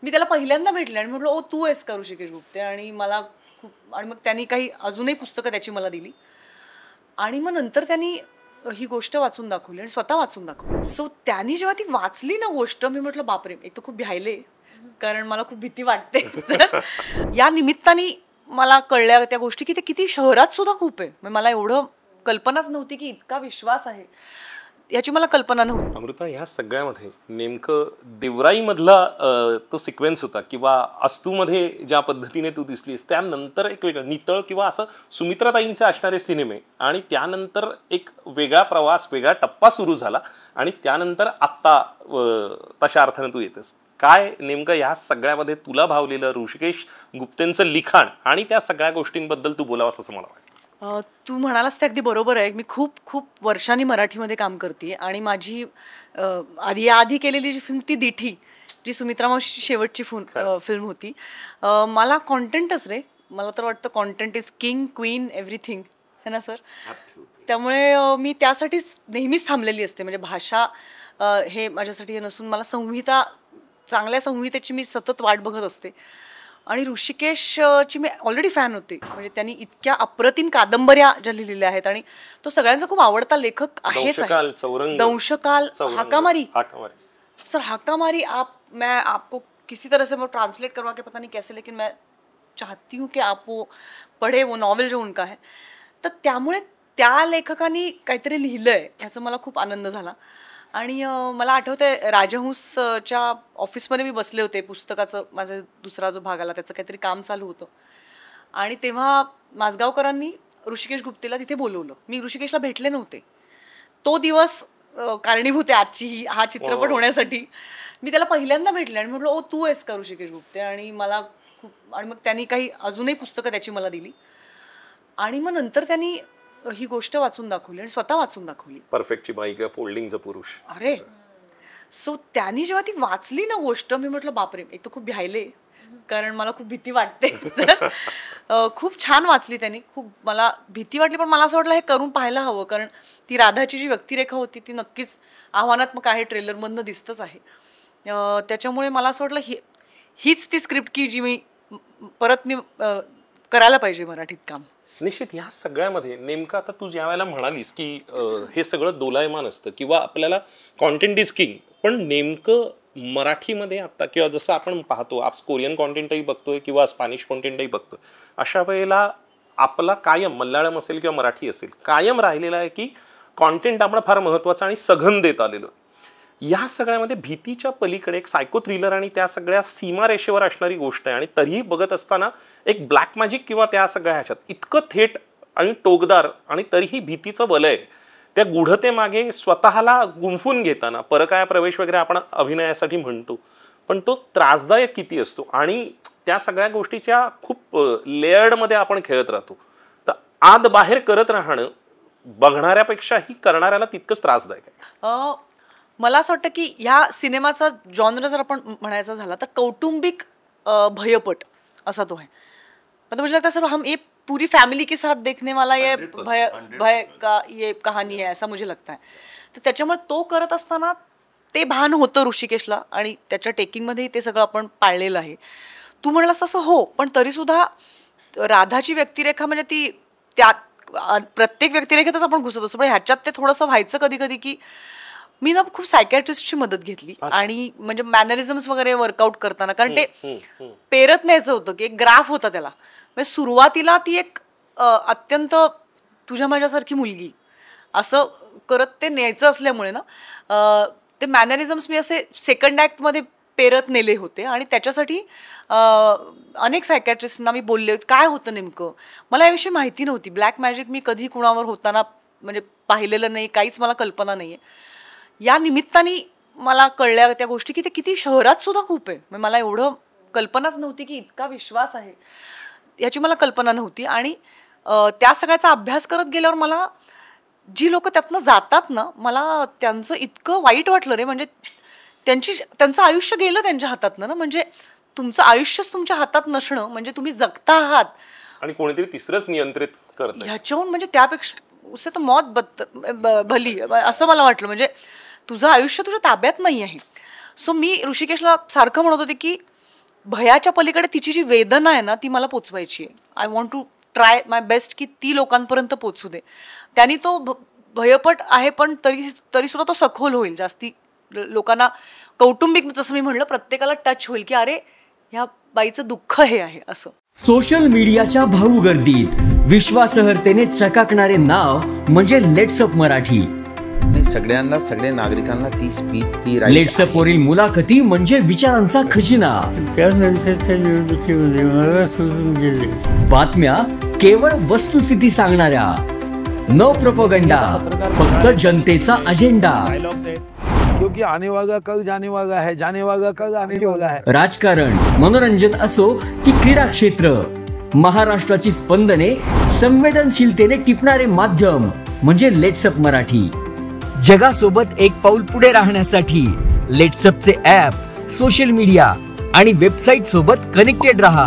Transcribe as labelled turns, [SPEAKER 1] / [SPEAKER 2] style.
[SPEAKER 1] मी त्याला पहिल्यांदा भेटले आणि म्हटलं, ओ तू आहेस का ऋषिकेश गुप्ते? आणि मला खूप, आणि मग त्यांनी काही अजूनही पुस्तकं त्याची मला दिली. आणि मग नंतर त्यांनी ही गोष्ट वाचून दाखवली आणि स्वतः वाचून दाखवली. सो त्यांनी जेव्हा ती वाचली ना गोष्ट, मी म्हटलं बापरे, एक तर खूप भ्यायले, कारण मला खूप भीती वाटते. तर या निमित्ताने मला कळल्या त्या गोष्टी की ते किती शहरात सुद्धा खूप आहे. मला एवढं कल्पनाच नव्हती की इतका विश्वास आहे, याची मला कल्पना नव्हती.
[SPEAKER 2] अमृता, ह्या सगळ्यामध्ये नेमकं देवराईमधला तो सिक्वेन्स होता किंवा अस्तूमध्ये ज्या पद्धतीने तू दिसलीस, त्यानंतर एक वेगळं नितळ किंवा असं सुमित्राताईंचे असणारे सिनेमे, आणि त्यानंतर एक वेगळा प्रवास, वेगळा टप्पा सुरू झाला, आणि त्यानंतर आत्ता तशा अर्थाने तू येतेस. काय नेमकं ह्या सगळ्यामध्ये तुला भावलेलं ऋषिकेश गुप्तेंचं लिखाण आणि त्या सगळ्या गोष्टींबद्दल तू बोलावंस असं मला वाटतं?
[SPEAKER 1] तू म्हणालास ते अगदी बरोबर आहे. मी खूप खूप वर्षांनी मराठीमध्ये काम करते आणि माझी आधी केलेली जी फिल्म ती दिठी, जी सुमित्रा मावशीची शेवटची फिल्म होती. मला कॉन्टेंटच रे, मला तर वाटतं content is king, queen, everything, है ना सर? त्यामुळे मी त्यासाठीच नेहमीच थांबलेली असते. म्हणजे भाषा हे माझ्यासाठी हे नसून मला संहिता, चांगल्या संहितेची मी सतत वाट बघत असते. आणि ऋषिकेशची मी ऑलरेडी फॅन होते. म्हणजे त्यांनी इतक्या अप्रतिम कादंबऱ्या ज्या लिहिलेल्या आहेत, आणि तो सगळ्यांचा खूप आवडता लेखक आहेच आहे. दंशकाल, हाकामारी. सर हाकामारी, मैं आपको किसी तरह से मैं ट्रांसलेट करवा के पता नहीं कैसे, लेकिन मैं चाहती हूँ कि आप वो पढ़े, वो नॉवेल जो उनका है. तर त्यामुळे त्या लेखकांनी काहीतरी लिहिलंय याचा मला खूप आनंद झाला. आणि मला आठवतंय राजहंसच्या ऑफिसमध्ये मी बसले होते, पुस्तकाचं माझा दुसरा जो भाग आला त्याचं काहीतरी काम चालू होतं, आणि तेव्हा माजगावकरांनी ऋषिकेश गुप्तेला तिथे बोलवलं. मी ऋषिकेशला भेटले नव्हते. तो दिवस कारणीभूत आहे आजची हा चित्रपट होण्यासाठी. मी त्याला पहिल्यांदा भेटले आणि म्हटलं, ओ तू आहेस का ऋषिकेश गुप्ते? आणि मला खूप, आणि मग त्यांनी काही अजूनही पुस्तकं त्याची मला दिली. आणि मग नंतर त्यांनी ही गोष्ट वाचून दाखवली आणि स्वतः वाचून दाखवली.
[SPEAKER 2] परफेक्टची बाईक, फोल्डिंगचा पुरुष.
[SPEAKER 1] अरे, सो त्यांनी जेव्हा ती वाचली ना गोष्ट, मी म्हटलं बापरे, एक तर खूप भ्यायले, कारण मला खूप भीती वाटते. तर खूप छान वाचली त्यांनी. खूप मला भीती वाटली, पण मला असं वाटलं हे करून पाहायला हवं, कारण ती राधाची जी व्यक्तिरेखा होती ती नक्कीच आव्हानात्मक आहे, ट्रेलरमधनं दिसतंच आहे. त्याच्यामुळे मला असं वाटलं हीच ती स्क्रिप्ट की जी मी परत करायला पाहिजे मराठीत काम.
[SPEAKER 2] निश्चित. ह्या सगळ्यामध्ये नेमकं आता तू ज्या वेळेला म्हणालीस की हे सगळं दोलायमान असतं किंवा आपल्याला कॉन्टेंट इज किंग, पण नेमकं मराठीमध्ये आता किंवा जसं आपण पाहतो, आज कोरियन कॉन्टेंटही बघतोय किंवा स्पॅनिश कॉन्टेंटही बघतोय, अशा वेळेला आपला कायम, मल्याळम असेल किंवा मराठी असेल, कायम राहिलेला आहे की कॉन्टेंट आपण फार महत्त्वाचं आणि सघन देत आलेलो. या सगळ्यामध्ये भीतीच्या पलीकडे एक सायको थ्रिलर आणि त्या सगळ्या सीमारेषेवर असणारी गोष्ट आहे, आणि तरीही बघत असताना एक ब्लॅक मॅजिक किंवा त्या सगळ्या ह्याच्यात इतकं थेट आणि टोकदार, आणि तरीही भीतीचं वलय, त्या गूढतेमागे स्वतःला गुंफून घेताना, परकाया प्रवेश वगैरे आपण अभिनयासाठी म्हणतो, पण तो त्रासदायक किती असतो, आणि त्या सगळ्या गोष्टीच्या खूप लेयर्डमध्ये आपण खेळत राहतो. तर आत बाहेर करत राहणं बघणाऱ्यापेक्षाही करणाऱ्याला तितकंच त्रासदायक आहे.
[SPEAKER 1] मला असं वाटतं की ह्या सिनेमाचा जॉनर जर आपण म्हणायचा झाला तर कौटुंबिक भयपट असा तो आहे. मतलब मुझे लगता है सर हम ये पूरी फैमिली के साथ देखने वाला ये भय का ये कहानी है, ऐसा मुझे लगता है. तर त्याच्यामुळे तो करत असताना ते भान होतं ऋषिकेशला, आणि त्याच्या टेकिंगमध्येही ते सगळं आपण पाळलेलं आहे. तू म्हणालास तसं हो, पण तरीसुद्धा राधाची व्यक्तिरेखा म्हणजे ती त्यात प्रत्येक व्यक्तिरेखेतच आपण घुसत असतो, पण ह्याच्यात ते थोडंसं व्हायचं कधी कधी की मी ना खूप सायकॅट्रिस्टची मदत घेतली, आणि म्हणजे मॅनरिझम्स वगैरे वर्कआउट करताना, कारण ते पेरत न्यायचं होतं की एक ग्राफ होता त्याला. म्हणजे सुरुवातीला ती एक अत्यंत तुझ्या माझ्यासारखी मुलगी असं करत ते न्यायचं असल्यामुळे ना ते मॅनरिझम्स मी असे सेकंड ॲक्टमध्ये पेरत नेले होते. आणि त्याच्यासाठी अनेक सायकॅट्रिस्टना मी बोलले, काय होतं नेमकं, मला याविषयी माहिती नव्हती. ब्लॅक मॅजिक मी कधी कुणावर होताना म्हणजे पाहिलेलं नाही, काहीच मला कल्पना नाही आहे. या निमित्ताने मला कळल्या त्या गोष्टी की ते किती शहरात सुद्धा खूप आहे. मला एवढं कल्पनाच नव्हती की इतका विश्वास आहे, याची मला कल्पना नव्हती. आणि त्या सगळ्याचा अभ्यास करत गेल्यावर मला जी लोक त्यातनं जातात ना, मला त्यांचं इतकं वाईट वाटलं रे. म्हणजे त्यांचं आयुष्य गेलं त्यांच्या हातातनं ना. म्हणजे तुमचं आयुष्यच तुमच्या हातात नसणं म्हणजे तुम्ही जगता आहात
[SPEAKER 2] आणि कोणीतरी तिसरंच नियंत्रित करतं
[SPEAKER 1] ह्याच्याहून, म्हणजे त्यापेक्षा उसे तर मौत भली असं मला वाटलं. म्हणजे तुझं आयुष्य तुझ्या ताब्यात नाही आहे. सो मी ऋषिकेशला सारखं म्हणत होते की भयाच्या पलीकडे तिची जी वेदना आहे ना ती मला पोचवायची आहे. I want to try my best की ती लोकांपर्यंत पोचू दे. त्यांनी तो भयपट आहे पण तरी सुद्धा तो सखोल होईल, जास्ती लोकांना कौटुंबिक, जसं मी म्हणलं, प्रत्येकाला टच होईल की अरे ह्या बाईचं दुःख हे आहे असं.
[SPEAKER 3] सोशल मीडियाच्या भाऊ गर्दीत विश्वासार्हतेने चकाकणारे नाव म्हणजे लेट्सअप मराठी.
[SPEAKER 4] सगळ्यांना, सगळ्या नागरिकांना ती स्पीच, ती
[SPEAKER 3] लेट्सअप वरील मुलाखती म्हणजे विचारांचा खजिना.
[SPEAKER 5] त्यानंतरच्या निवडणुकीमध्ये मला सोडून गेले.
[SPEAKER 3] बातम्या केवळ वस्तुस्थिती सांगणाऱ्या, न प्रोपगंडा, फक्त जनतेचा अजेंडा.
[SPEAKER 6] क्योंकि आने वाला कल जाने वाला है, जाने वाला कल आने वाला है.
[SPEAKER 3] राजकारण, मनोरंजन असो की क्रीडा क्षेत्र, महाराष्ट्राची स्पंदने संवेदनशीलतेने टिपणारे माध्यम म्हणजे लेट्सअप मराठी. जगासोबत एक पाऊल पुढे राहण्यासाठी लेट्सअपचे ॲप, सोशल मीडिया आणि वेबसाईट सोबत कनेक्टेड रहा.